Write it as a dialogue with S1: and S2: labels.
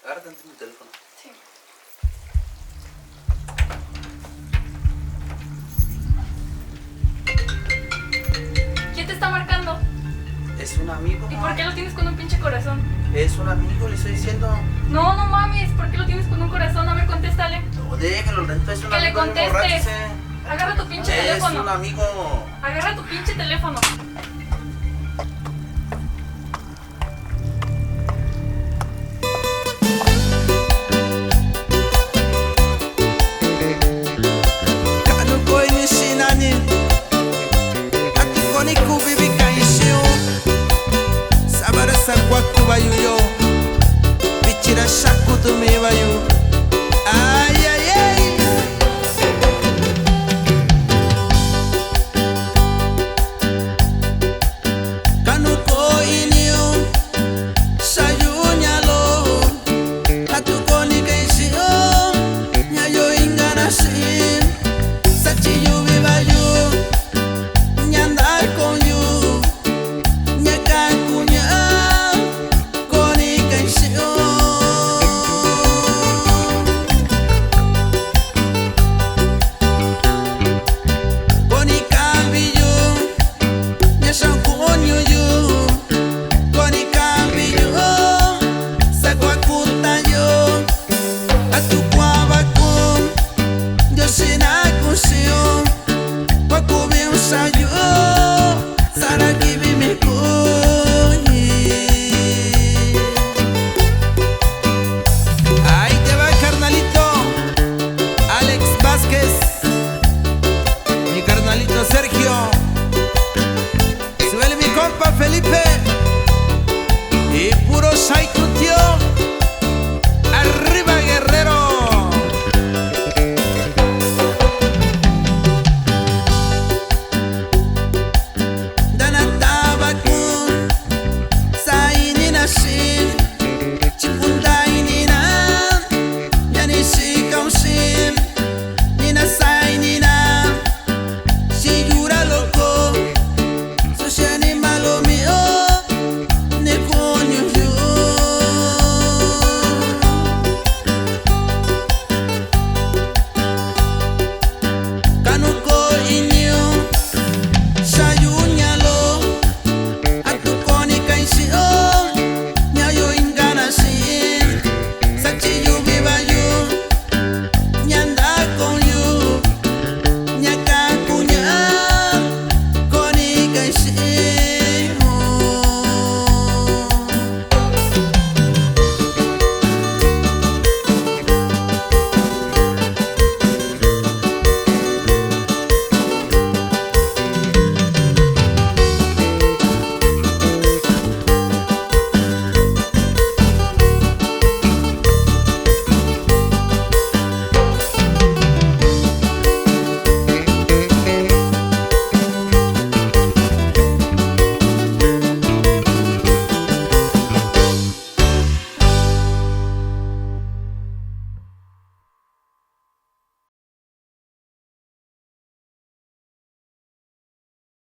S1: Agárrate antes mi teléfono.
S2: Sí. ¿Quién te está marcando?
S1: Es un amigo.
S2: ¿Y por qué lo tienes con un pinche corazón?
S1: Es un amigo, le estoy diciendo.
S2: No, no mames, ¿por qué lo tienes con un corazón? A ver, contéstale.
S1: No, déjalo, el rento es un
S2: Que le
S1: amigo. no
S2: contestes.
S1: emborráchese.
S2: Agarra tu pinche
S1: Es
S2: teléfono.
S1: un amigo.
S2: Agarra tu pinche teléfono.
S3: Kanu koi ni sinani Ati koni kubibi kaishiu Sabara sakwa kuba yuyo Bichira shaku tumiwa yu